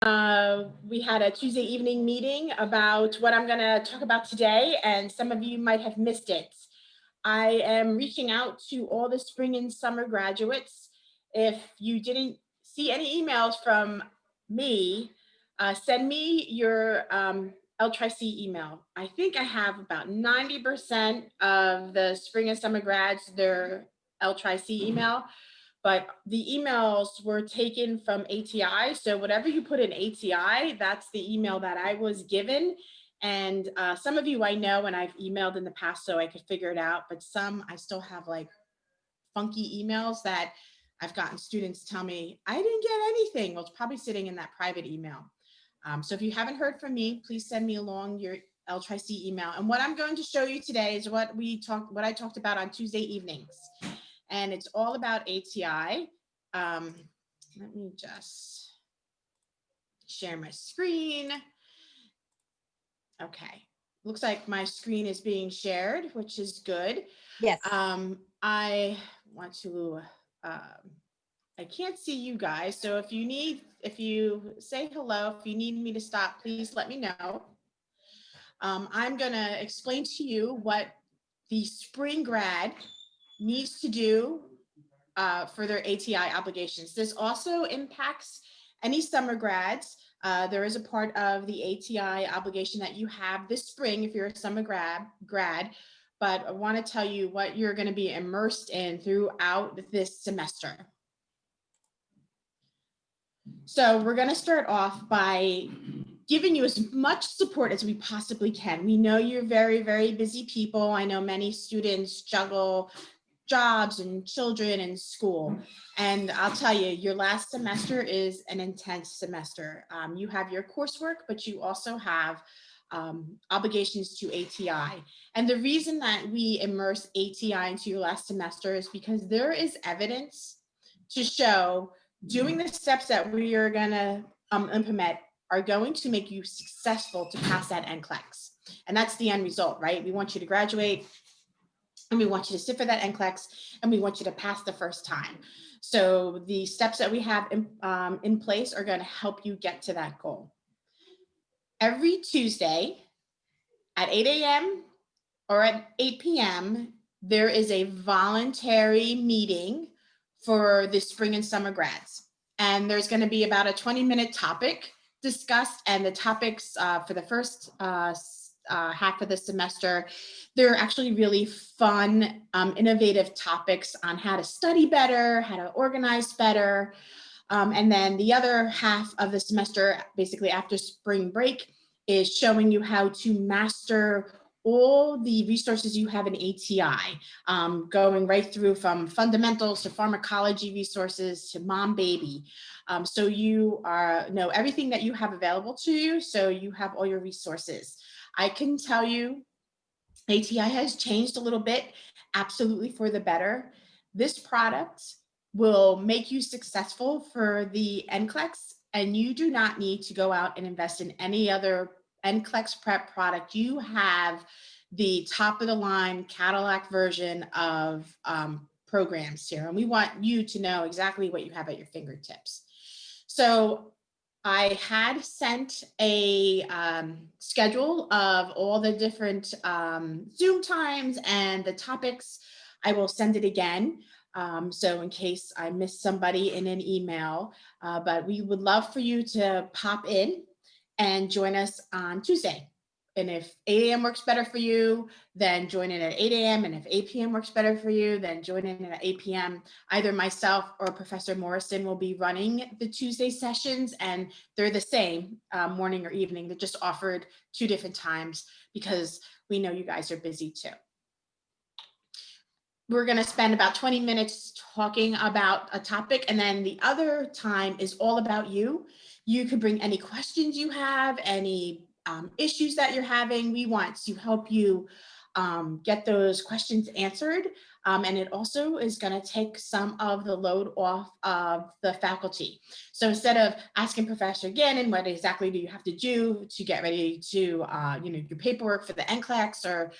We had a Tuesday evening meeting about what I'm going to talk about today, and some of you might have missed it. I am reaching out to all the spring and summer graduates. If you didn't see any emails from me, send me your L-Tri-C email. I think I have about 90% of the spring and summer grads, their L-Tri-C email, but the emails were taken from ATI. So whatever you put in ATI, that's the email that I was given. And some of you I know and I've emailed in the past so I could figure it out, but some I still have like funky emails that I've gotten students tell me, I didn't get anything. Well, it's probably sitting in that private email. So if you haven't heard from me, please send me along your L-Tri-C email. And what I'm going to show you today is what I talked about on Tuesday evenings. And it's all about ATI. Let me just share my screen. Okay, looks like my screen is being shared, which is good. Yes. I want to, I can't see you guys. So if you say hello, if you need me to stop, please let me know. I'm gonna explain to you what the spring grad needs to do for their ATI obligations. This also impacts any summer grads. There is a part of the ATI obligation that you have this spring if you're a summer grad, but I want to tell you what you're going to be immersed in throughout this semester. So we're going to start off by giving you as much support as we possibly can. We know you're very, very busy people. I know many students juggle jobs and children and school. And I'll tell you, your last semester is an intense semester. You have your coursework, but you also have obligations to ATI. And the reason that we immerse ATI into your last semester is because there is evidence to show doing the steps that we are going to implement are going to make you successful to pass that NCLEX. And that's the end result, right? We want you to graduate, and we want you to sit for that NCLEX, and we want you to pass the first time. So the steps that we have in place are going to help you get to that goal. Every Tuesday at 8 a.m. or at 8 p.m., there is a voluntary meeting for the spring and summer grads. And there's going to be about a 20-minute topic discussed, and the topics for the first half of the semester, they're actually really fun, innovative topics on how to study better, how to organize better. And then the other half of the semester, basically after spring break, is showing you how to master all the resources you have in ATI, going right through from fundamentals to pharmacology resources to mom baby. So you know everything that you have available to you, so you have all your resources. I can tell you ATI has changed a little bit, absolutely for the better. This product will make you successful for the NCLEX, and you do not need to go out and invest in any other NCLEX prep product. You have the top of the line Cadillac version of programs here, and we want you to know exactly what you have at your fingertips. So I had sent a schedule of all the different Zoom times and the topics. I will send it again. So in case I missed somebody in an email, but we would love for you to pop in and join us on Tuesday. And if 8 a.m. works better for you, then join in at 8 a.m. And if 8 p.m. works better for you, then join in at 8 p.m. Either myself or Professor Morrison will be running the Tuesday sessions, and they're the same morning or evening. They're just offered 2 different times because we know you guys are busy too. We're going to spend about 20 minutes talking about a topic, and then the other time is all about you. You can bring any questions you have, any issues that you're having. We want to help you get those questions answered. And it also is going to take some of the load off of the faculty. So instead of asking Professor Gannon, what exactly do you have to do to get ready to, your paperwork for the NCLEX, or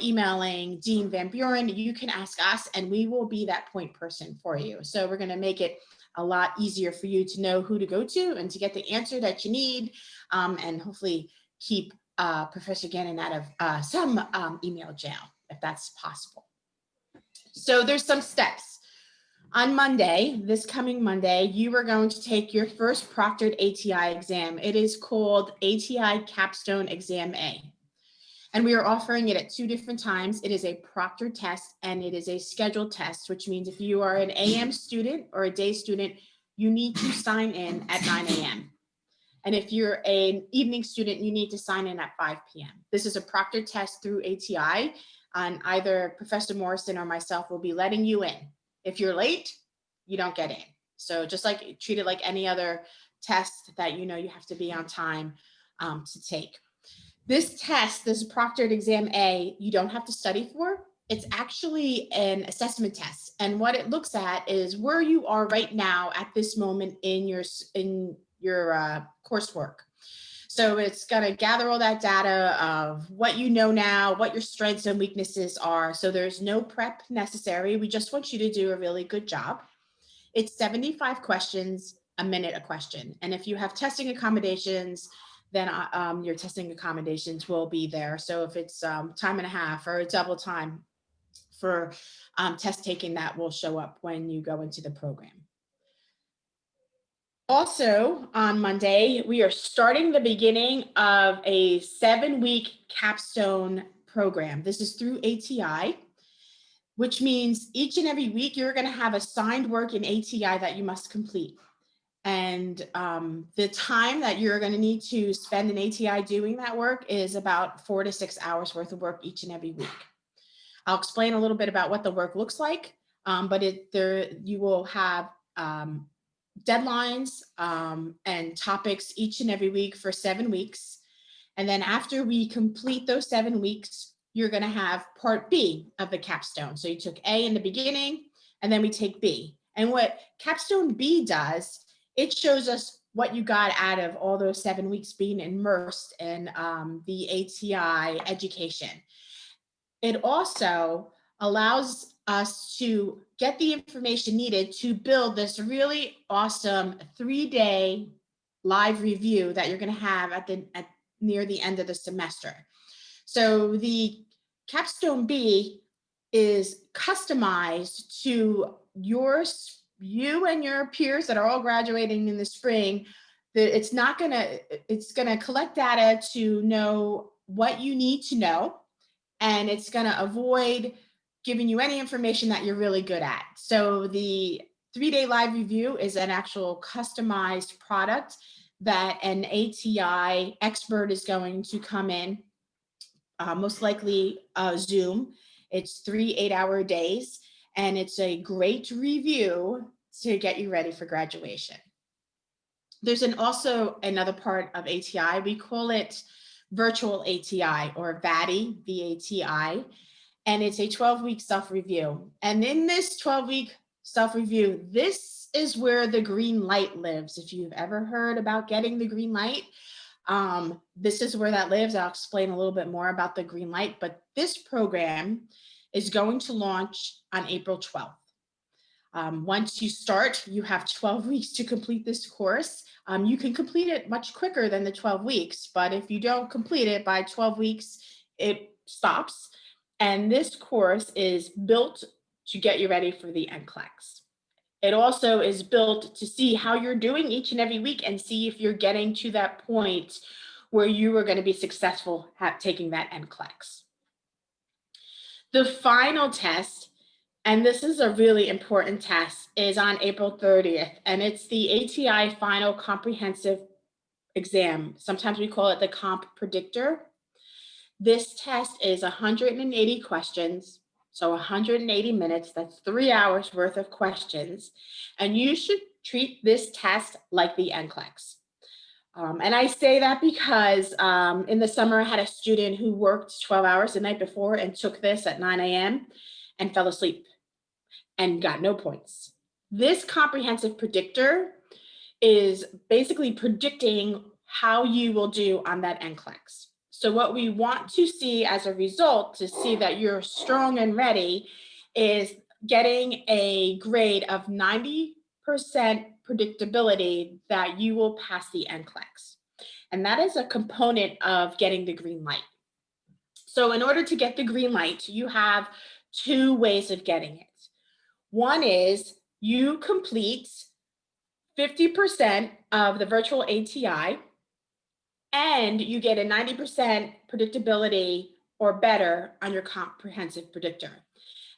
emailing Dean Van Buren, you can ask us and we will be that point person for you. So we're going to make it a lot easier for you to know who to go to and to get the answer that you need, and hopefully keep Professor Gannon out of some email jail, if that's possible. So there's some steps. On Monday, this coming Monday, you are going to take your first proctored ATI exam. It is called ATI Capstone Exam A. And we are offering it at 2 different times. It is a proctored test and it is a scheduled test, which means if you are an AM student or a day student, you need to sign in at 9 a.m. And if you're an evening student, you need to sign in at 5 p.m. This is a proctored test through ATI, and either Professor Morrison or myself will be letting you in. If you're late, you don't get in. So just like treat it like any other test that you know you have to be on time to take. This test, this proctored exam A, you don't have to study for. It's actually an assessment test. And what it looks at is where you are right now at this moment in your coursework. So it's going to gather all that data of what you know now, what your strengths and weaknesses are. So there's no prep necessary. We just want you to do a really good job. It's 75 questions, a minute a question. And if you have testing accommodations, then your testing accommodations will be there. So if it's time and a half or double time for test taking, that will show up when you go into the program. Also on Monday, we are starting the beginning of a 7-week capstone program. This is through ATI, which means each and every week you're going to have assigned work in ATI that you must complete. And the time that you're going to need to spend in ATI doing that work is about 4 to 6 hours worth of work each and every week. I'll explain a little bit about what the work looks like, but you will have deadlines and topics each and every week for 7 weeks. And then after we complete those 7 weeks, you're going to have part B of the capstone. So you took A in the beginning, and then we take B. And what capstone B does, it shows us what you got out of all those 7 weeks being immersed in the ATI education. It also allows us to get the information needed to build this really awesome 3-day live review that you're going to have near the end of the semester. So the capstone B is customized to you and your peers that are all graduating in the spring. It's going to collect data to know what you need to know, and it's going to avoid giving you any information that you're really good at. So the 3-day live review is an actual customized product that an ATI expert is going to come in, most likely Zoom. It's 3 8-hour days, and it's a great review to get you ready for graduation. There's also another part of ATI. We call it virtual ATI or VATI, V-A-T-I, and it's a 12-week self-review. And in this 12-week self-review, this is where the green light lives. If you've ever heard about getting the green light, this is where that lives. I'll explain a little bit more about the green light, but this program is going to launch on April 12th. Once you start, you have 12 weeks to complete this course. You can complete it much quicker than the 12 weeks, but if you don't complete it by 12 weeks, it stops. And this course is built to get you ready for the NCLEX. It also is built to see how you're doing each and every week and see if you're getting to that point where you are going to be successful at taking that NCLEX. The final test, and this is a really important test, is on April 30th, and it's the ATI Final Comprehensive Exam. Sometimes we call it the Comp Predictor. This test is 180 questions, so 180 minutes, that's 3 hours worth of questions, and you should treat this test like the NCLEX. And I say that because in the summer, I had a student who worked 12 hours the night before and took this at 9 a.m. and fell asleep and got no points. This comprehensive predictor is basically predicting how you will do on that NCLEX. So what we want to see as a result to see that you're strong and ready is getting a grade of 90 predictability that you will pass the NCLEX. And that is a component of getting the green light. So in order to get the green light, you have two ways of getting it. One is you complete 50% of the virtual ATI and you get a 90% predictability or better on your comprehensive predictor.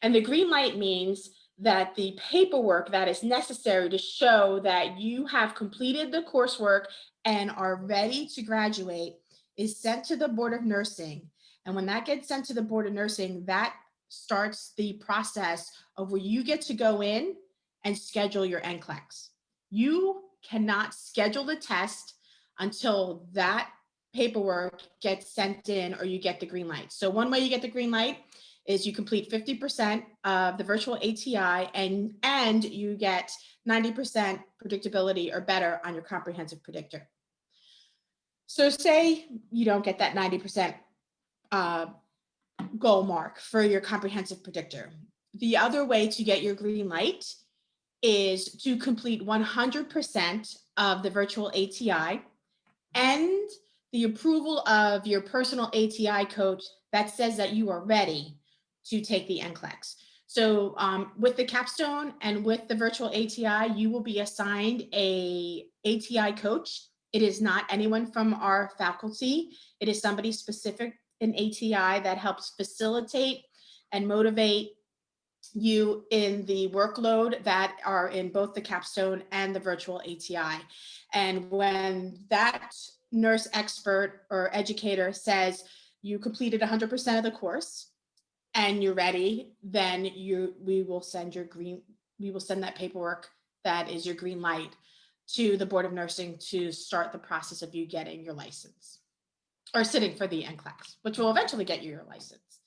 And the green light means that the paperwork that is necessary to show that you have completed the coursework and are ready to graduate is sent to the Board of Nursing. And when that gets sent to the Board of Nursing, that starts the process of where you get to go in and schedule your NCLEX. You cannot schedule the test until that paperwork gets sent in or you get the green light. So one way you get the green light is you complete 50% of the virtual ATI and you get 90% predictability or better on your comprehensive predictor. So say you don't get that 90% goal mark for your comprehensive predictor. The other way to get your green light is to complete 100% of the virtual ATI and the approval of your personal ATI coach that says that you are ready to take the NCLEX. So with the capstone and with the virtual ATI, you will be assigned a ATI coach. It is not anyone from our faculty. It is somebody specific in ATI that helps facilitate and motivate you in the workload that are in both the capstone and the virtual ATI. And when that nurse expert or educator says you completed 100% of the course and you're ready, then we will send that paperwork that is your green light to the Board of Nursing to start the process of you getting your license or sitting for the NCLEX, which will eventually get you your license.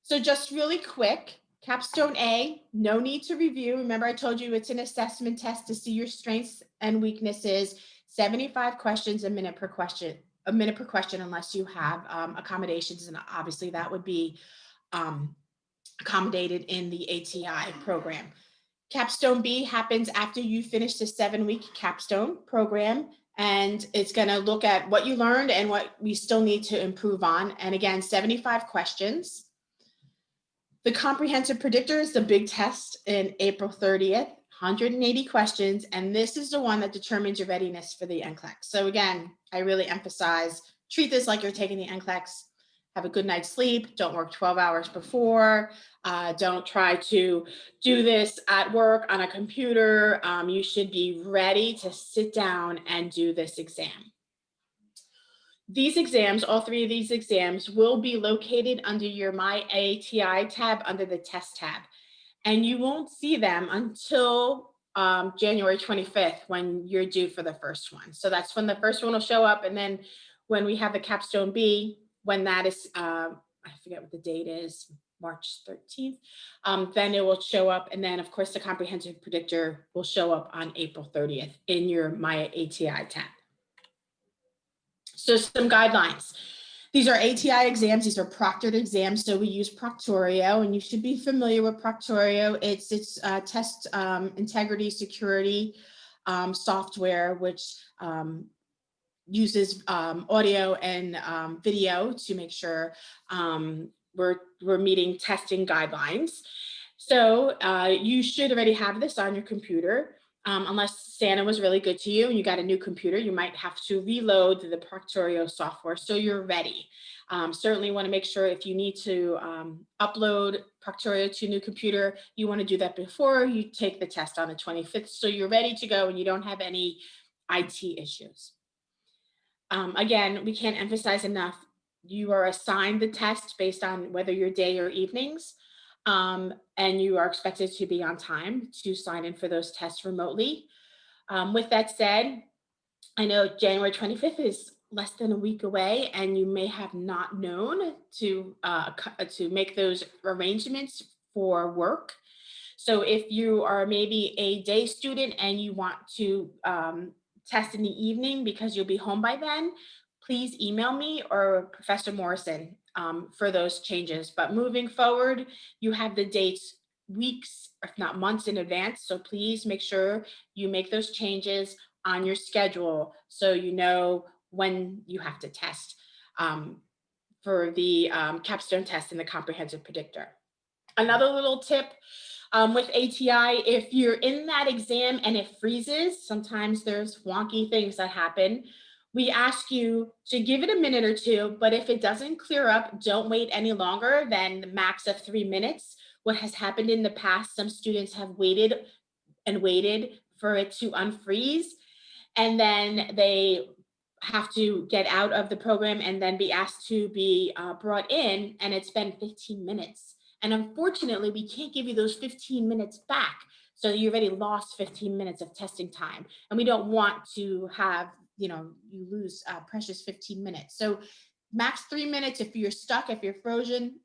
So just really quick, Capstone A, no need to review. Remember, I told you it's an assessment test to see your strengths and weaknesses, 75 questions, a minute per question, unless you have accommodations. And obviously that would be accommodated in the ATI program. Capstone B happens after you finish the 7-week capstone program. And it's going to look at what you learned and what we still need to improve on. And again, 75 questions. The comprehensive predictor is the big test in April 30th, 180 questions. And this is the one that determines your readiness for the NCLEX. So again, I really emphasize, treat this like you're taking the NCLEX. Have a good night's sleep. Don't work 12 hours before. Don't try to do this at work on a computer. You should be ready to sit down and do this exam. These exams, all three of these exams, will be located under your My ATI tab under the test tab. And you won't see them until January 25th when you're due for the first one. So that's when the first one will show up. And then when we have the Capstone B, when that is, I forget what the date is, March 13th, then it will show up. And then of course the comprehensive predictor will show up on April 30th in your My ATI tab. So some guidelines. These are ATI exams. These are proctored exams. So we use Proctorio, and you should be familiar with Proctorio. It's test integrity security software, which uses audio and video to make sure we're meeting testing guidelines. So you should already have this on your computer. Unless Santa was really good to you and you got a new computer, you might have to reload the Proctorio software so you're ready. Certainly want to make sure if you need to upload Proctorio to a new computer, you want to do that before you take the test on the 25th so you're ready to go and you don't have any IT issues. Again, we can't emphasize enough, you are assigned the test based on whether your day or evenings. And you are expected to be on time to sign in for those tests remotely. With that said, I know January 25th is less than a week away, and you may have not known to make those arrangements for work. So if you are maybe a day student and you want to test in the evening because you'll be home by then, please email me or Professor Morrison for those changes. But moving forward, you have the dates weeks, if not months in advance. So please make sure you make those changes on your schedule so you know when you have to test um, for the capstone test and the comprehensive predictor. Another little tip with ATI, if you're in that exam and it freezes, sometimes there's wonky things that happen. We ask you to give it a minute or two, but if it doesn't clear up, don't wait any longer than the max of 3 minutes. What has happened in the past, some students have waited and waited for it to unfreeze, and then they have to get out of the program and then be asked to be brought in, and it's been 15 minutes. And unfortunately, we can't give you those 15 minutes back. So you already lost 15 minutes of testing time. And we don't want to have, you lose precious 15 minutes. So max 3 minutes. If you're stuck, if you're frozen,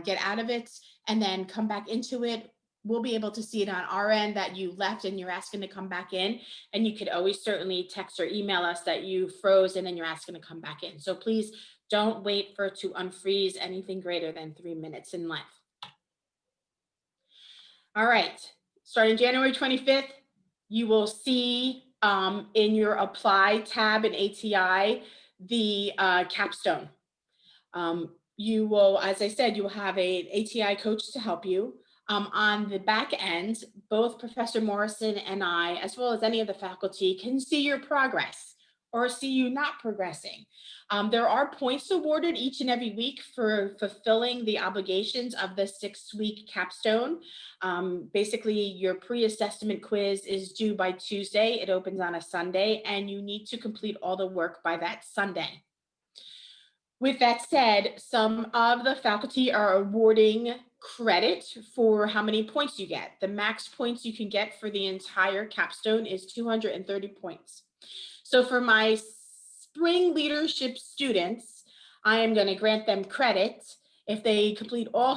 get out of it and then come back into it. We'll be able to see it on our end that you left and you're asking to come back in. And you could always certainly text or email us that you froze and then you're asking to come back in. So please don't wait for it to unfreeze anything greater than 3 minutes in length. All right, starting January 25th, you will see in your apply tab in ATI, the capstone. You will, as I said, you will have an ATI coach to help you. On the back end, both Professor Morrison and I, as well as any of the faculty, can see your progress or see you not progressing. There are points awarded each and every week for fulfilling the obligations of the 6-week capstone. Basically, your pre-assessment quiz is due by Tuesday. It opens on a Sunday, and you need to complete all the work by that Sunday. With that said, some of the faculty are awarding credit for how many points you get. The max points you can get for the entire capstone is 230 points. So for my spring leadership students, I am going to grant them credit if they complete all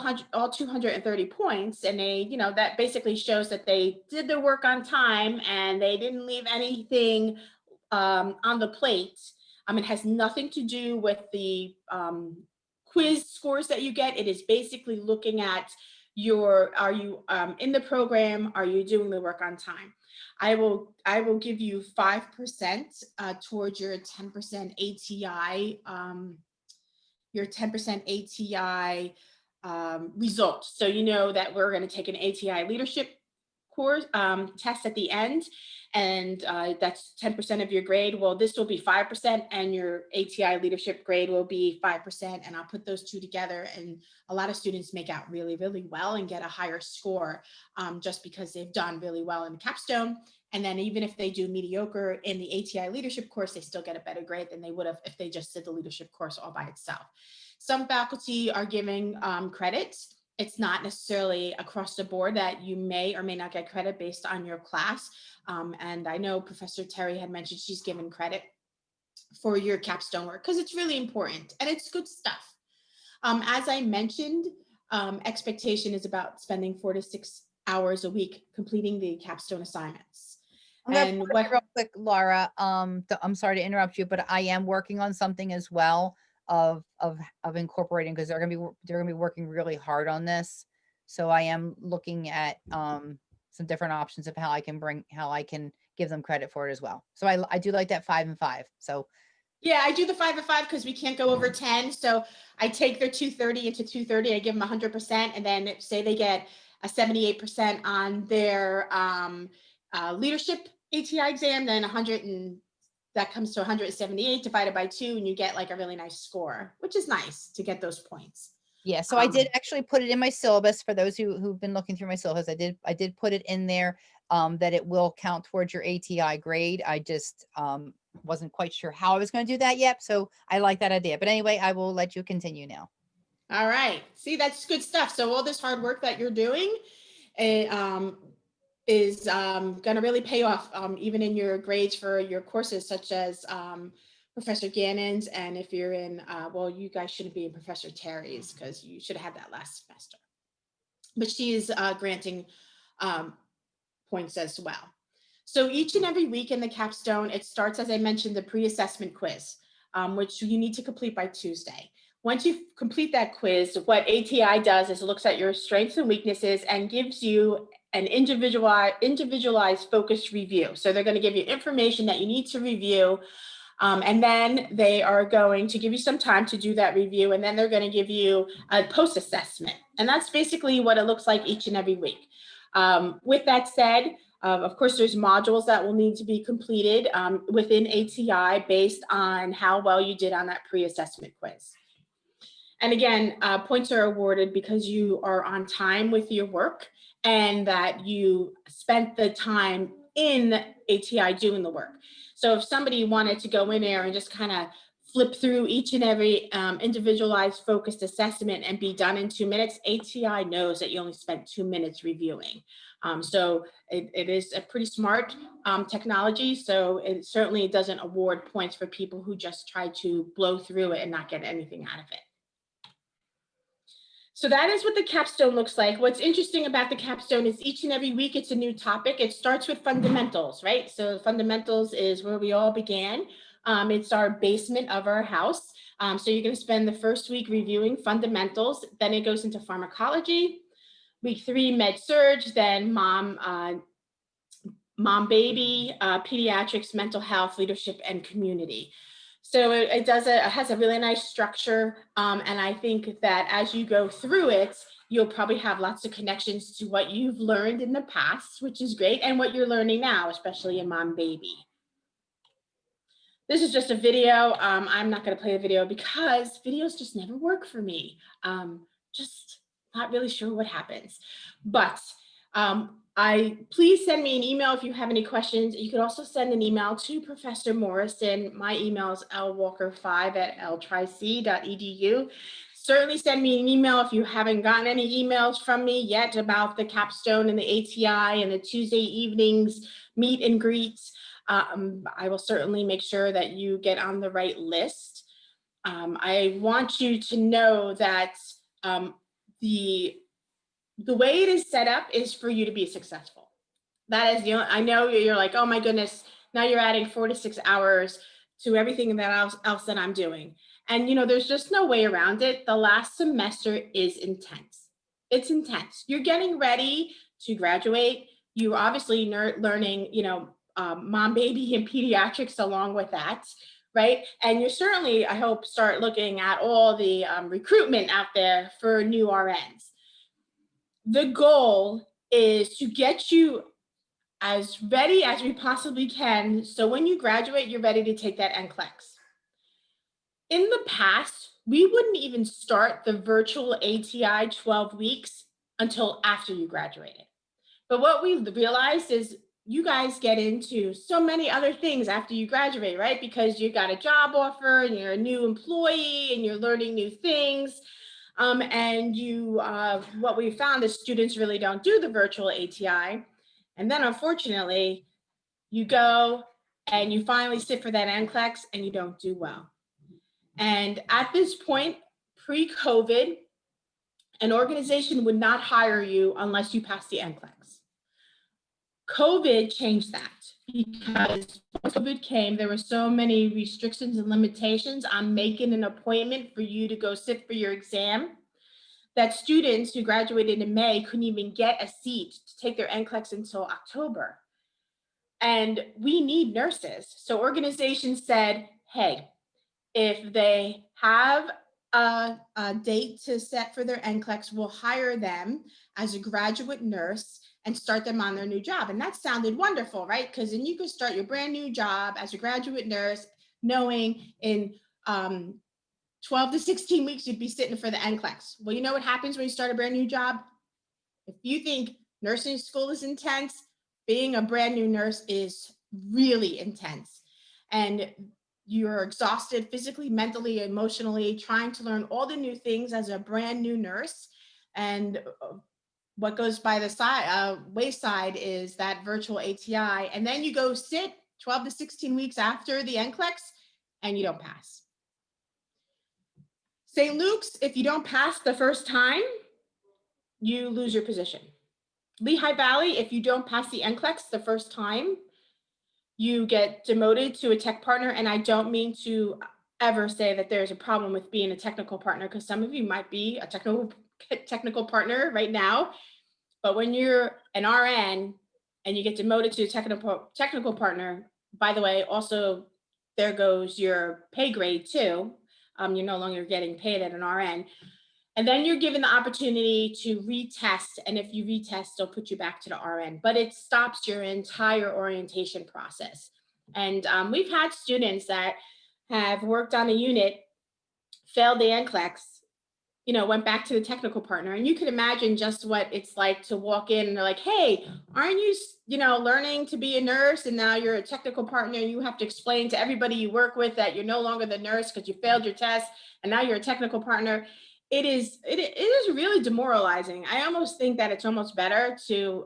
230 points, and they, that basically shows that they did their work on time and they didn't leave anything on the plate. It has nothing to do with the quiz scores that you get. It is basically looking at are you in the program? Are you doing the work on time? I will give you 5% towards your 10% ATI, results. So you know that we're going to take an ATI leadership course test at the end, and that's 10% of your grade. Well, this will be 5%, and your ATI leadership grade will be 5%, and I'll put those two together, and a lot of students make out really, really well and get a higher score just because they've done really well in the capstone. And then even if they do mediocre in the ATI leadership course, they still get a better grade than they would have if they just did the leadership course all by itself. Some faculty are giving credit. It's not necessarily across the board that you may or may not get credit based on your class. And I know Professor Terry had mentioned she's given credit for your capstone work because it's really important and it's good stuff. As I mentioned, expectation is about spending 4 to 6 hours a week completing the capstone assignments. And what real quick, Laura, I'm sorry to interrupt you, but I am working on something as well of incorporating, because they're gonna be working really hard on this. So I am looking at some different options of how I can give them credit for it as well. So I do like that 5 and 5. So yeah, I do the 5 and 5 because we can't go over 10. So I take their 230 into 230. I give them 100%, and then say they get a 78% on their leadership ATI exam, then 100 and that comes to 178 divided by 2, and you get like a really nice score, which is nice to get those points. yeah, so I did actually put it in my syllabus for those who've been looking through my syllabus. I did put it in there that it will count towards your ATI grade. I just wasn't quite sure how I was going to do that yet. So I like that idea. But anyway, I will let you continue now. All right. See, that's good stuff. So all this hard work that you're doing is going to really pay off even in your grades for your courses, such as Professor Gannon's. And if you're in, well, you guys shouldn't be in Professor Terry's because you should have had that last semester. But she is granting points as well. So each and every week in the capstone, it starts, as I mentioned, the pre-assessment quiz, which you need to complete by Tuesday. Once you complete that quiz, what ATI does is looks at your strengths and weaknesses and gives you an individualized focused review. So they're going to give you information that you need to review. And then they are going to give you some time to do that review. And then they're going to give you a post assessment. And that's basically what it looks like each and every week. With that said, of course, there's modules that will need to be completed within ATI based on how well you did on that pre-assessment quiz. And again, points are awarded because you are on time with your work and that you spent the time in ATI doing the work. So if somebody wanted to go in there and just kind of flip through each and every individualized focused assessment and be done in 2 minutes, ATI knows that you only spent 2 minutes reviewing. So it is a pretty smart technology. So it certainly doesn't award points for people who just try to blow through it and not get anything out of it. So that is what the capstone looks like. What's interesting about the capstone is each and every week it's a new topic. It starts with fundamentals, right? So fundamentals is where we all began. It's our basement of our house. So you're going to spend the first week reviewing fundamentals. Then it goes into pharmacology. Week 3, med surge. Then mom, baby, pediatrics, mental health, leadership, and community. So it has a really nice structure. And I think that as you go through it, you'll probably have lots of connections to what you've learned in the past, which is great, and what you're learning now, especially in mom baby. This is just a video. I'm not going to play the video because videos just never work for me. Just not really sure what happens. But please send me an email if you have any questions. You could also send an email to Professor Morrison. My email is lwalker5@ltric.edu. Certainly send me an email if you haven't gotten any emails from me yet about the capstone and the ATI and the Tuesday evenings meet and greets. I will certainly make sure that you get on the right list. I want you to know that the way it is set up is for you to be successful. That is, I know you're like, oh my goodness, now you're adding 4 to 6 hours to everything that else that I'm doing. And there's just no way around it. The last semester is intense. It's intense. You're getting ready to graduate. You're obviously learning, mom, baby, and pediatrics along with that. Right. And you certainly, I hope, start looking at all the recruitment out there for new RNs. The goal is to get you as ready as we possibly can. So when you graduate, you're ready to take that NCLEX. In the past, we wouldn't even start the virtual ATI 12 weeks until after you graduated. But what we realized is you guys get into so many other things after you graduate, right? Because you got a job offer and you're a new employee and you're learning new things. And what we found is students really don't do the virtual ATI. And then unfortunately, you go and you finally sit for that NCLEX and you don't do well. And at this point, pre-COVID, an organization would not hire you unless you pass the NCLEX. COVID changed that because when COVID came, there were so many restrictions and limitations on making an appointment for you to go sit for your exam that students who graduated in May couldn't even get a seat to take their NCLEX until October. And we need nurses. So organizations said, hey, if they have a date to set for their NCLEX, we'll hire them as a graduate nurse and start them on their new job. And that sounded wonderful, right? Because then you could start your brand new job as a graduate nurse, knowing in 12 to 16 weeks, you'd be sitting for the NCLEX. Well, you know what happens when you start a brand new job? If you think nursing school is intense, being a brand new nurse is really intense. And you're exhausted physically, mentally, emotionally, trying to learn all the new things as a brand new nurse. And what goes by the wayside is that virtual ATI. And then you go sit 12 to 16 weeks after the NCLEX and you don't pass. St. Luke's, if you don't pass the first time, you lose your position. Lehigh Valley, if you don't pass the NCLEX the first time, you get demoted to a tech partner. And I don't mean to ever say that there's a problem with being a technical partner, because some of you might be a technical partner right now. But when you're an RN and you get demoted to a technical partner, by the way, also there goes your pay grade too. You're no longer getting paid at an RN. And then you're given the opportunity to retest. And if you retest, they'll put you back to the RN, but it stops your entire orientation process. And we've had students that have worked on a unit, failed the NCLEX, went back to the technical partner. And you can imagine just what it's like to walk in and they're like, hey, aren't you, learning to be a nurse? And now you're a technical partner and you have to explain to everybody you work with that you're no longer the nurse because you failed your test and now you're a technical partner. It is really demoralizing. I almost think that it's almost better to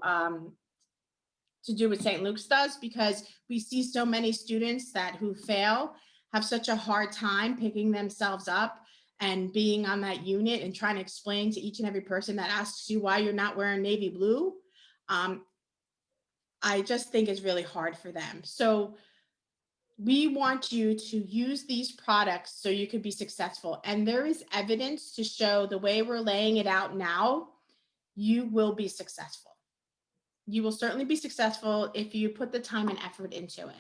do what St. Luke's does, because we see so many students that who fail have such a hard time picking themselves up and being on that unit and trying to explain to each and every person that asks you why you're not wearing navy blue. Um, I just think it's really hard for them. So we want you to use these products so you could be successful. And there is evidence to show the way we're laying it out now, you will be successful. You will certainly be successful if you put the time and effort into it.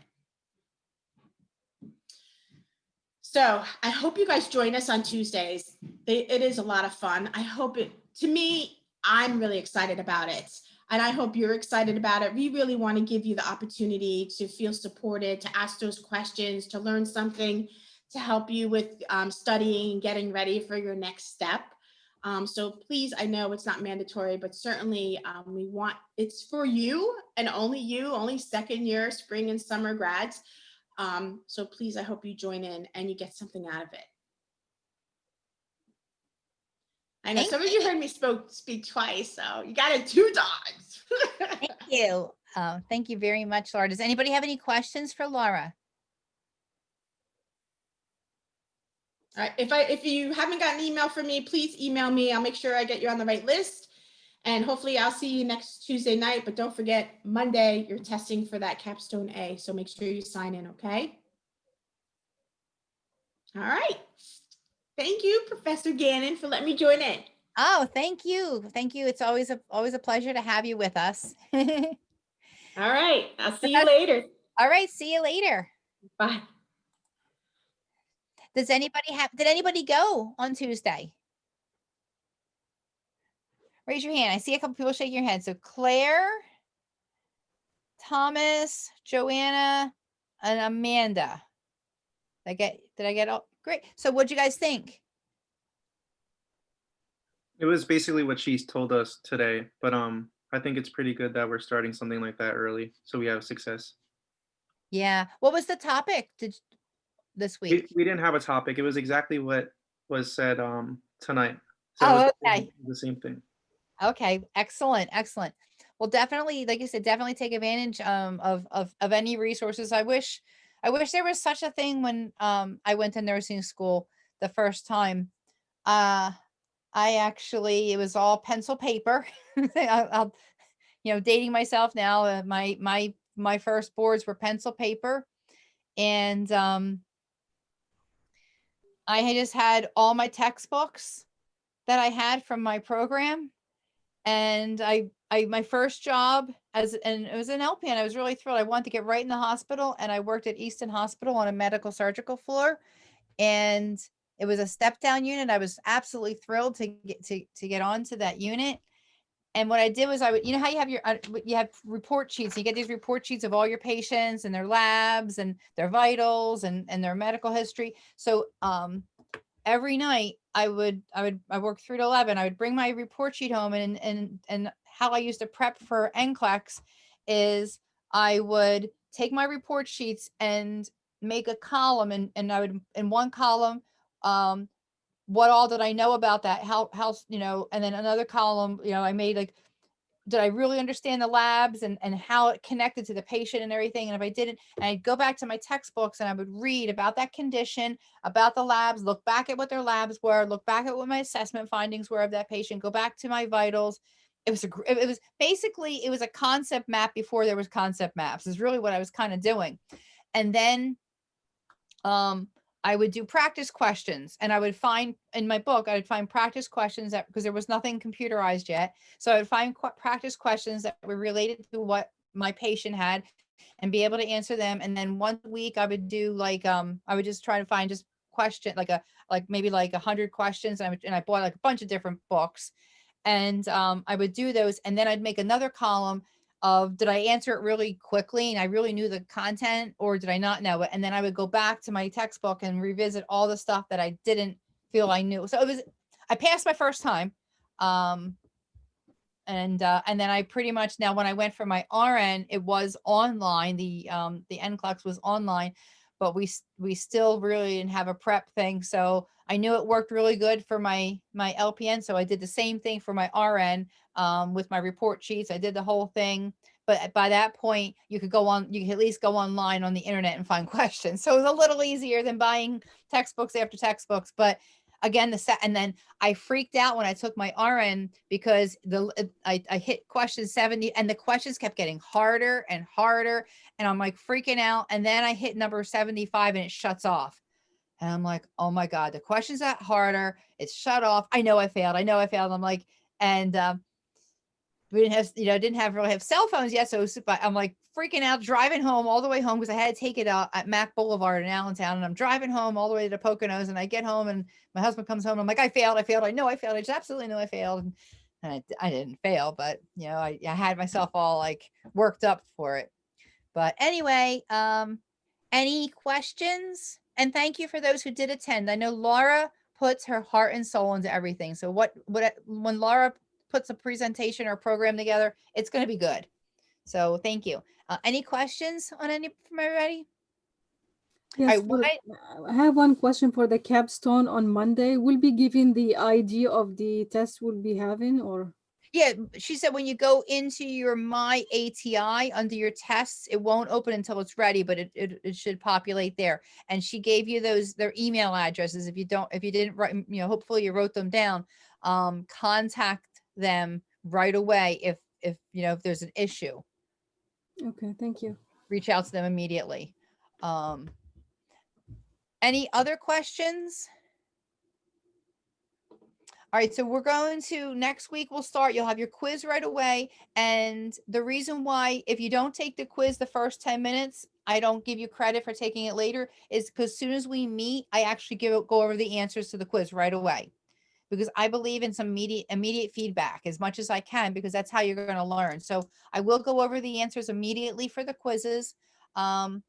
So I hope you guys join us on Tuesdays. It is a lot of fun. To me, I'm really excited about it. And I hope you're excited about it. We really want to give you the opportunity to feel supported, to ask those questions, to learn something, to help you with studying and getting ready for your next step. So please, I know it's not mandatory, but certainly it's for you and only second year spring and summer grads. So please, I hope you join in and you get something out of it. I know some of you heard me speak twice, so you got it 2 times. Thank you. Thank you very much, Laura. Does anybody have any questions for Laura? All right. If you haven't gotten an email from me, please email me. I'll make sure I get you on the right list. And hopefully I'll see you next Tuesday night. But don't forget, Monday, you're testing for that capstone A. So make sure you sign in, okay? All right. Thank you, Professor Gannon, for letting me join in. Oh, thank you. Thank you. It's always a pleasure to have you with us. All right. I'll see you later. All right. See you later. Bye. Did anybody go on Tuesday? Raise your hand. I see a couple people shaking your head. So Claire, Thomas, Joanna, and Amanda. Did I get all great? So what'd you guys think? It was basically what she told us today, but I think it's pretty good that we're starting something like that early so we have success. Yeah. What was the topic this week? We didn't have a topic. It was exactly what was said tonight. So oh, okay. The same thing. Okay. Excellent. Excellent. Well, definitely, like you said, definitely take advantage of any resources. I wish there was such a thing when I went to nursing school the first time. It was all pencil paper. I'll dating myself now. My first boards were pencil paper, and I had just had all my textbooks that I had from my program, and my first job and it was an LPN. I was really thrilled. I wanted to get right in the hospital, and I worked at Easton Hospital on a medical surgical floor, and it was a step down unit. I was absolutely thrilled to get onto that unit. And what I did was how you have you have report sheets. You get these report sheets of all your patients and their labs and their vitals and their medical history. So every night I worked 3 to 11. I would bring my report sheet home, and how I used to prep for NCLEX is I would take my report sheets and make a column, and I would, in one column, what all did I know about that, how and then another column, I made like, did I really understand the labs and how it connected to the patient and everything? And if I didn't, and I'd go back to my textbooks and I would read about that condition, about the labs, look back at what their labs were, look back at what my assessment findings were of that patient, go back to my vitals. It was basically a concept map before there was concept maps, is really what I was kind of doing. And then I would do practice questions, and I would find in my book, I would find practice questions that, because there was nothing computerized yet. So I would find practice questions that were related to what my patient had and be able to answer them. And then once a week I would do like, I would just try to find just question, like maybe like 100 questions. And I bought like a bunch of different books, and I would do those. And then I'd make another column of, did I answer it really quickly and I really knew the content, or did I not know it? And then I would go back to my textbook and revisit all the stuff that I didn't feel I knew. So it was, I passed my first time. And then I pretty much, now when I went for my RN, it was online. The NCLEX was online, but we still really didn't have a prep thing. So I knew it worked really good for my LPN. So I did the same thing for my RN with my report sheets. I did the whole thing. But by that point, you could at least go online on the internet and find questions. So it was a little easier than buying textbooks after textbooks. But again, and then I freaked out when I took my RN because I hit question 70 and the questions kept getting harder and harder. And I'm like freaking out. And then I hit number 75 and it shuts off. And I'm like, oh my God, the question's that harder. It's shut off. I know I failed. I'm like, and we didn't really have cell phones yet. So I'm like freaking out, driving home all the way home, because I had to take it out at Mac Boulevard in Allentown. And I'm driving home all the way to Poconos, and I get home and my husband comes home. And I'm like, I failed. I know I failed. I just absolutely know I failed. And I didn't fail, but I had myself all like worked up for it. But anyway, any questions? And thank you for those who did attend. I know Laura puts her heart and soul into everything. So when Laura puts a presentation or program together, it's going to be good. So thank you. Any questions on any from everybody? Yes, I have one question for the capstone on Monday. Will be giving the ID of the test we'll be having, or? Yeah, she said when you go into your My ATI under your tests, it won't open until it's ready, but it should populate there. And she gave you their email addresses. If you didn't write, hopefully you wrote them down. Contact them right away if there's an issue. Okay, thank you. Reach out to them immediately. Any other questions? All right, so we're going to, next week we'll start, you'll have your quiz right away. And the reason why, if you don't take the quiz the first 10 minutes, I don't give you credit for taking it later, is because as soon as we meet, I actually go over the answers to the quiz right away. Because I believe in some immediate feedback as much as I can, because that's how you're going to learn. So I will go over the answers immediately for the quizzes. And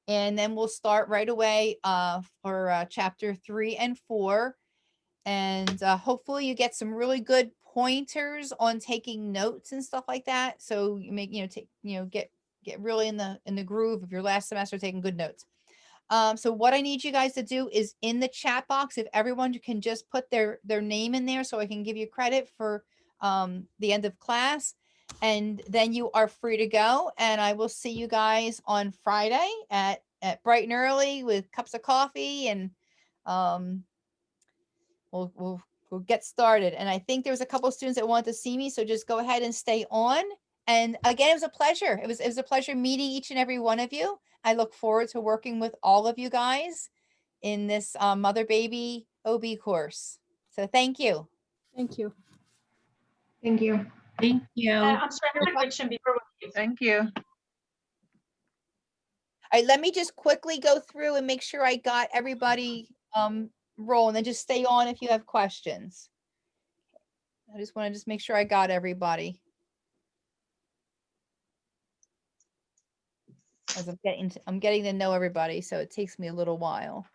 then we'll start right away for chapter 3 and 4. And hopefully you get some really good pointers on taking notes and stuff like that. So you make, get really in the groove of your last semester taking good notes. So what I need you guys to do is in the chat box, if everyone can just put their name in there so I can give you credit for the end of class. And then you are free to go. And I will see you guys on Friday at bright and early with cups of coffee, and we'll get started. And I think there was a couple of students that wanted to see me, so just go ahead and stay on. And again, it was a pleasure. It was a pleasure meeting each and every one of you. I look forward to working with all of you guys in this mother baby OB course. So thank you. Thank you. Thank you. Thank you. I'm sorry, I have a question before we leave. Thank you. All right, let me just quickly go through and make sure I got everybody roll, and then just stay on if you have questions. I just want to just make sure I got everybody. As I'm getting to know everybody, so it takes me a little while.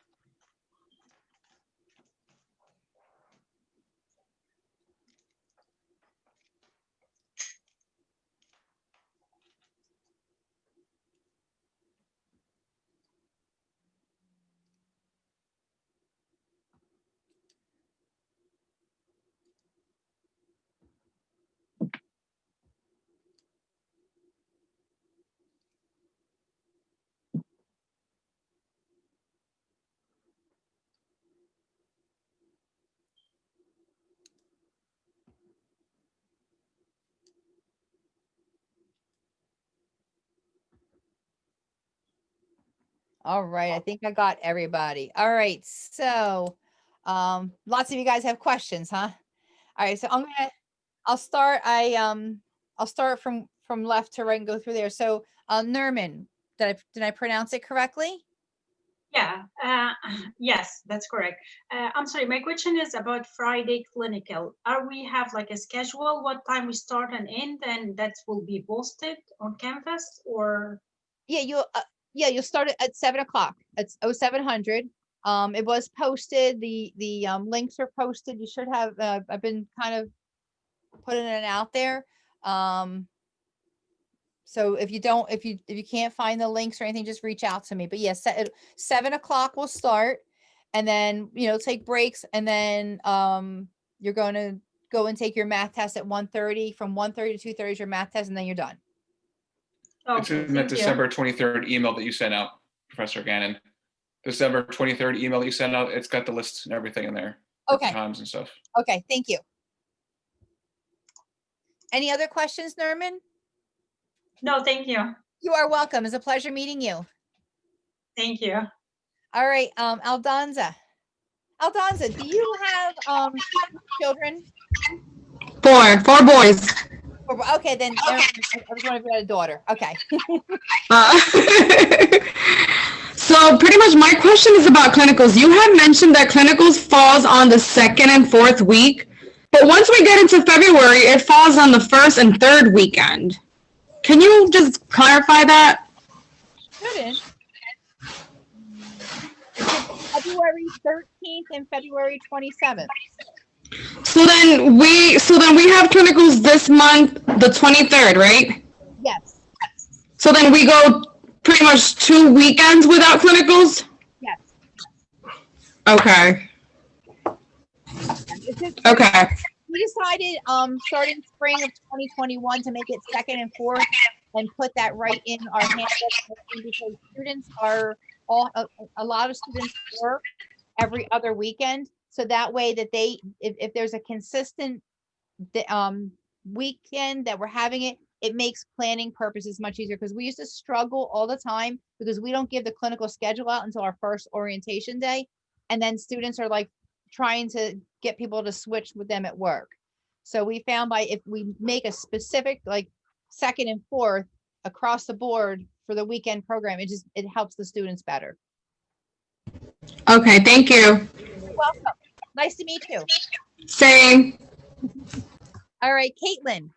All right, I think I got everybody. All right, so lots of you guys have questions, huh? All right, so I'll start from left to right and go through there. So Nerman, did I pronounce it correctly? Yeah, yes, that's correct. I'm sorry, my question is about Friday clinical. Are we have like a schedule, what time we start and end, and that will be posted on Canvas or? Yeah, you'll start it at 7 o'clock. It's 0700. It was posted. The links are posted. You should have. I've been kind of putting it out there. So if you can't find the links or anything, just reach out to me. But yes, 7 o'clock will start, and then take breaks, and then you're going to go and take your math test at 1:30. From 1:30 to 2:30 is your math test, and then you're done. It's in that December 23rd email that you sent out, Professor Gannon. December 23rd email that you sent out, it's got the lists and everything in there. Okay. Times and stuff. Okay, thank you. Any other questions, Nerman? No, thank you. You are welcome. It's a pleasure meeting you. Thank you. All right, Aldonza. Aldonza, do you have children? Four boys. Okay, then I was wondering if you had a daughter. Okay. So pretty much my question is about clinicals. You have mentioned that clinicals falls on the 2nd and 4th week, but once we get into February, it falls on the 1st and 3rd weekend. Can you just clarify that? Shouldn't. February 13th and February 27th. So then we have clinicals this month, the 23rd, right? Yes. So then we go pretty much 2 weekends without clinicals? Yes. Okay. Okay. We decided starting spring of 2021 to make it 2nd and 4th and put that right in our handbook, because students are a lot of students work every other weekend. So that way that if there's a consistent weekend that we're having it makes planning purposes much easier, because we used to struggle all the time because we don't give the clinical schedule out until our first orientation day. And then students are like trying to get people to switch with them at work. So we found if we make a specific like 2nd and 4th across the board for the weekend program, it helps the students better. Okay, thank you. You're welcome. Nice to meet you. Same. All right, Caitlin.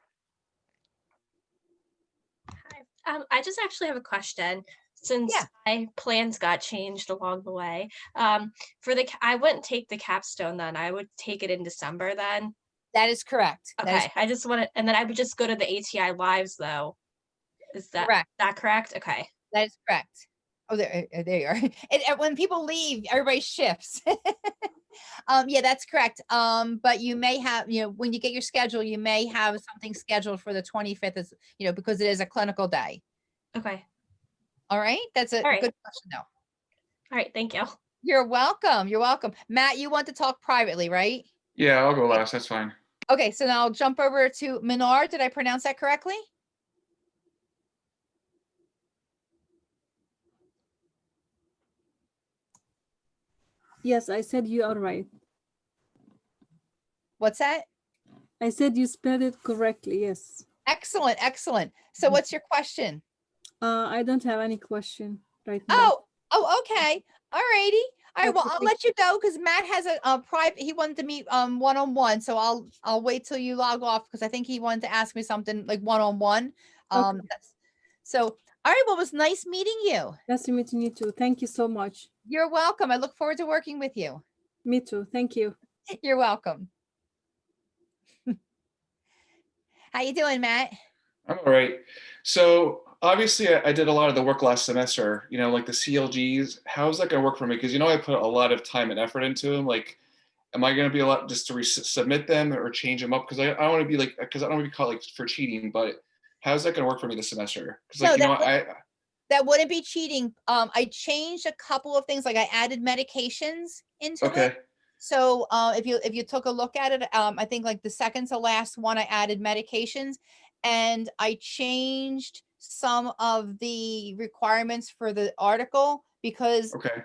Hi. I just actually have a question, since my plans got changed along the way. I wouldn't take the capstone then. I would take it in December then. That is correct. Okay. I just want to, and then I would just go to the ATI lives though. Is that correct? Okay. That is correct. Oh, there you are. And when people leave, everybody shifts. Yeah, that's correct. But you may have, when you get your schedule, you may have something scheduled for the 25th, as because it is a clinical day. Okay. All right. That's a good question though. All right. Thank you. You're welcome. You're welcome. Matt, you want to talk privately, right? Yeah, I'll go last. That's fine. Okay. So now I'll jump over to Minar. Did I pronounce that correctly? Yes, I said you are right. What's that? I said you spelled it correctly. Yes. Excellent. Excellent. So what's your question? I don't have any question right now. Oh, okay. All righty. All right. Well, Okay. I'll let you go because Matt has a private. He wanted to meet one-on-one. So I'll wait till you log off, because I think he wanted to ask me something like one-on-one. Okay. So all right. Well, it was nice meeting you. Nice to meet you too. Thank you so much. You're welcome. I look forward to working with you. Me too. Thank you. You're welcome. How you doing, Matt? I'm all right. So obviously I did a lot of the work last semester, like the CLGs. How's that going to work for me? Because, I put a lot of time and effort into them. Like, am I going to be allowed just to submit them or change them up? Because I don't want to be because I don't want to be caught for cheating, but how's that going to work for me this semester? Because that wouldn't be cheating. I changed a couple of things. Like I added medications into it. So if you took a look at it, I think like the second to last one, I added medications, and I changed some of the requirements for the article because Okay.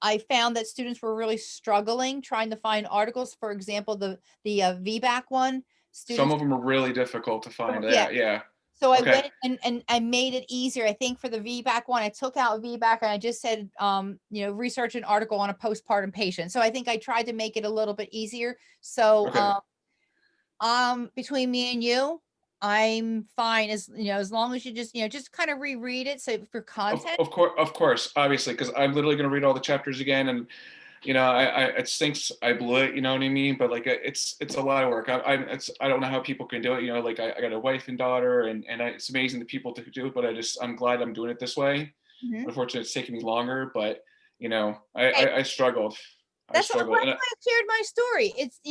I found that students were really struggling trying to find articles. For example, the VBAC one, Some students, of them are really difficult to find. yeah. Yeah. So I Okay. went and I made it easier. I think for the VBAC one, I took out VBAC and I just said, research an article on a postpartum patient. So I think I tried to make it a little bit easier. So, Okay. between me and you, I'm fine as long as you just kind of reread it. So for content, Of course, obviously, because I'm literally going to read all the chapters again, and it stinks. I blew it. You know what I mean? But like, it's a lot of work. I don't know how people can do it. Like I got a wife and daughter, and it's amazing the people to do it. But I'm glad I'm doing it this way. Mhm. Unfortunately, it's taking me longer, but I Hey, struggled. that's what struggled. I shared my story. It's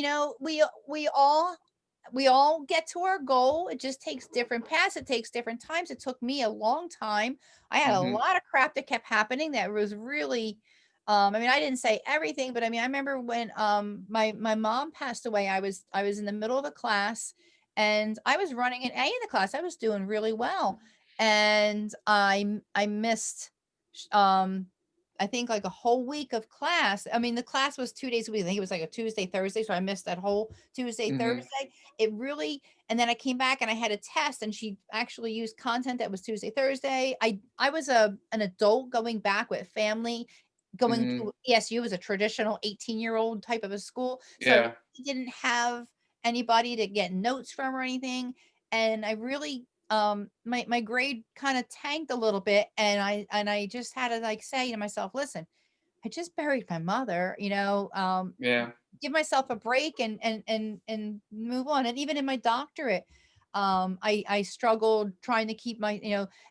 we all get to our goal. It just takes different paths. It takes different times. It took me a long time. I had a Mhm. lot of crap that kept happening that was really I didn't say everything, but I remember when my mom passed away, I was in the middle of a class and I was running an A in the class. I was doing really well. And I missed I think like a whole week of class. I mean, the class was 2 days a week. I think it was like a Tuesday, Thursday. So I missed that whole Tuesday, Mhm. Thursday. It really, and then I came back and I had a test and she actually used content that was Tuesday, Thursday. I was an adult going back with family, going Mhm. to ESU as a traditional 18-year-old type of a school. So I Yeah. really didn't have anybody to get notes from or anything. And I really my grade kind of tanked a little bit and I just had to like say to myself, listen, I just buried my mother, Yeah. give myself a break and move on. And even in my doctorate, I struggled trying to keep my,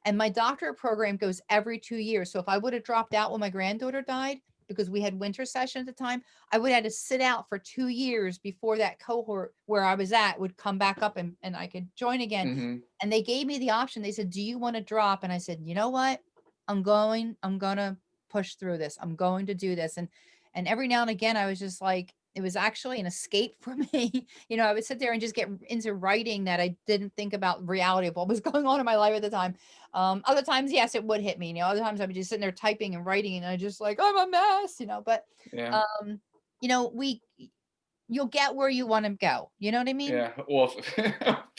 and my doctorate program goes every 2 years. So if I would have dropped out when my granddaughter died, because we had winter session at the time, I would have had to sit out for 2 years before that cohort where I was at would come back up and I could join again. Mhm. And they gave me the option. They said, do you want to drop? And I said, you know what? I'm gonna push through this. I'm going to do this. And every now and again, I was just like, it was actually an escape for me. I would sit there and just get into writing that I didn't think about reality of what was going on in my life at the time. Other times, yes, it would hit me. Other times I would just sitting there typing and writing and I just like, I'm a mess, but, Yeah. um, you'll get where you want to go. You know what I mean? Yeah. Well,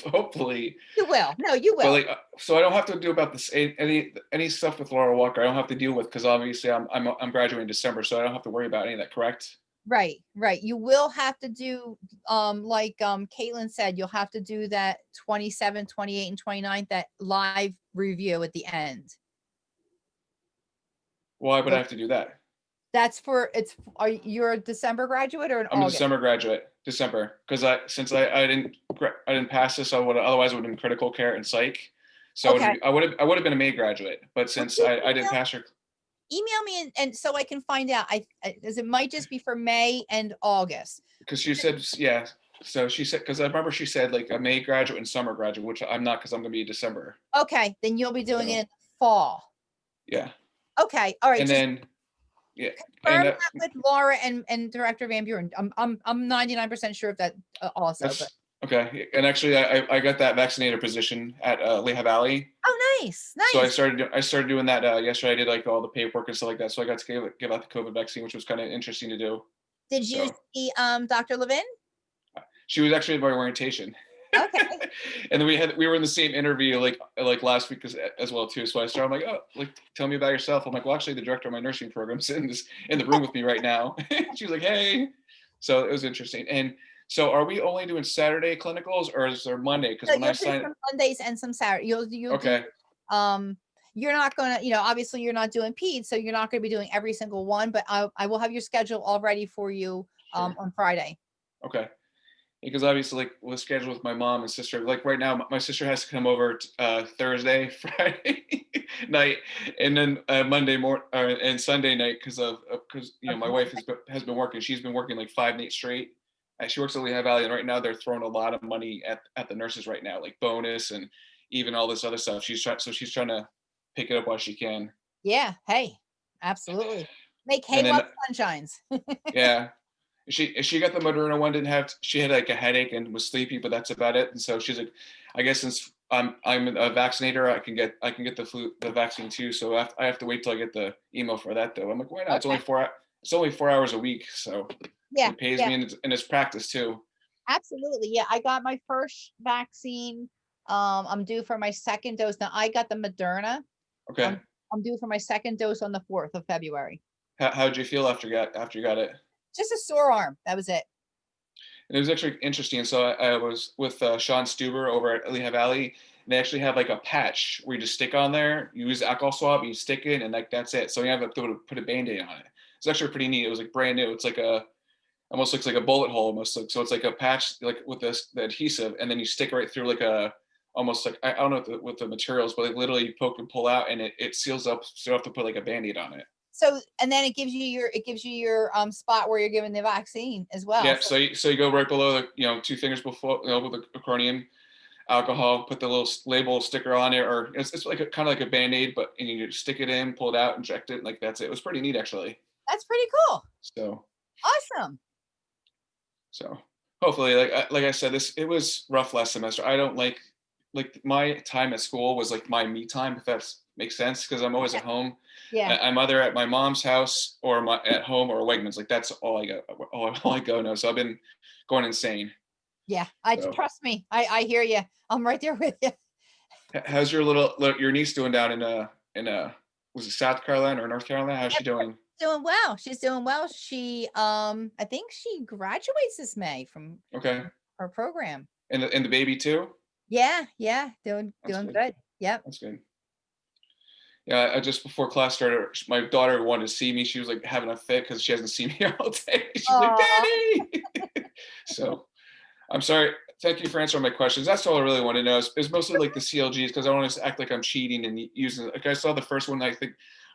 hopefully. You will. No, you But will. like, so I don't have to do about this any stuff with Laura Walker. I don't have to deal with because obviously I'm graduating in December, so I don't have to worry about any of that. Correct? Right. You will have to do, like Caitlin said, you'll have to do that 27, 28, and 29, that live review at the end. Why would I So have to do that? that's are you're a December graduate or an I'm a August? December graduate. December, because I didn't pass this, otherwise I would have been critical care and psych. So Okay. I would have been a May graduate, but since I didn't pass her. Email me and so I can find out. As it might just be for May and August. Because she said, yeah. So she said, because I remember she said like a May graduate and summer graduate, which I'm not because I'm going to be December. Okay, then you'll be doing So, it in the fall. Yeah. Okay, all right. And just then, yeah. confirm And that with Laura and Director Van Buren. I'm 99% sure of that also. that's But. okay. And actually, I got that vaccinator position at Lehigh Valley. Oh, nice. So I started doing that yesterday. I did like all the paperwork and stuff like that. So I got to give out the COVID vaccine, which was kind of interesting to do. Did you see Dr. Levin? She was actually at my orientation. Okay. And then we were in the same interview like last week as well too. So I started, I'm like, oh, like tell me about yourself. I'm like, well, actually the director of my nursing program is in the room with me right now. She was like, hey. So it was interesting. And so are we only doing Saturday clinicals or is there Monday? Because when I signed some Mondays and some Saturdays. You'll okay. Do, you're not gonna, obviously you're not doing peds, so you're not gonna be doing every single one, but I will have your schedule all ready for you Sure. on Friday. Okay. Because obviously like with schedule with my mom and sister, like right now my sister has to come over Thursday, Friday night, and then Monday morning and Sunday night because my wife has been working. She's been working like 5 nights straight. She works at Lehigh Valley, and right now they're throwing a lot of money at the nurses right now, like bonus and even all this other stuff. She's trying to pick it up while she can. Yeah. Hey, absolutely. Make hay while the sun shines. Yeah. She got the Moderna one, she had like a headache and was sleepy, but that's about it. And so she's like, I guess since I'm a vaccinator. I can get the vaccine too. So I have to wait till I get the email for that though. I'm like, why not? It's only Okay. it's only 4 hours a week, so Yeah, it pays yeah. me and it's practice too. Absolutely. Yeah, I got my first vaccine. I'm due for my second dose. Now I got the Moderna. Okay. I'm due for my second dose on the 4th of February. How'd you feel after you got it? Just a sore arm. That was it. And it was actually interesting. So I was with Sean Stuber over at Lehigh Valley, and they actually have like a patch where you just stick on there. You use the alcohol swab, you stick it, and like that's it. So you have to put a Band-Aid on it. It's actually pretty neat. It was like brand new. It's like almost looks like a bullet hole almost. So it's like a patch like with the adhesive, and then you stick right through like almost like I don't know what the materials, but like literally you poke and pull out, and it seals up. So you don't have to put like a Band-Aid on it. So, and then it gives you your spot where you're giving the vaccine as well. Yeah. So you go right below the 2 fingers before with the acronym alcohol, put the little label sticker on it, or it's like kind of like a Band-Aid, but and you stick it in, pull it out, inject it, like that's it. It was pretty neat actually. That's pretty cool. So Awesome. So hopefully, like I said, it was rough last semester. I don't like my time at school was like my me time, if that makes sense, because I'm always at home. Yeah. I'm either at my mom's house or at home or Wegmans. Like that's all I go. All I go now. So I've been going insane. Yeah. So. Trust me. I hear you. I'm right there with you. How's your niece doing down in was it South Carolina or North Carolina? How's she doing? Doing well. She's doing well. She I think she graduates this May from her program. And the baby too? Yeah, doing good. good. Yep. That's good. Yeah, I just before class started, my daughter wanted to see me. She was like having a fit because she hasn't seen me all day. She's like, Daddy. So I'm sorry. Thank you for answering my questions. That's all I really want to know. It's mostly like the CLGs because I don't want to act like I'm cheating and using it. Like I saw the first one, I think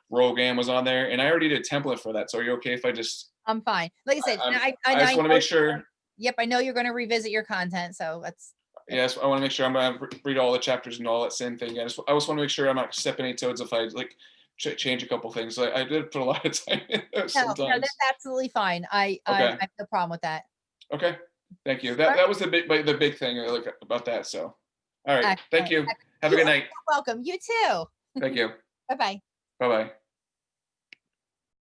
Rogan was on there, and I already did a template for that. So are you okay if I just? I'm fine. Like I said, I just want to make sure. Yep, I know you're going to revisit your content, so that's. Yes, I want to make sure I'm going to read all the chapters and all that same thing. I just want to make sure I'm not stepping any toes if I like change a couple things. I did put a lot of time in those sometimes. No, that's absolutely fine. I have no problem with that. Okay, thank you. That was the big thing like about that. So, all right, thank you. Have a good night. You're welcome. You too. Thank you. Bye-bye. Bye-bye.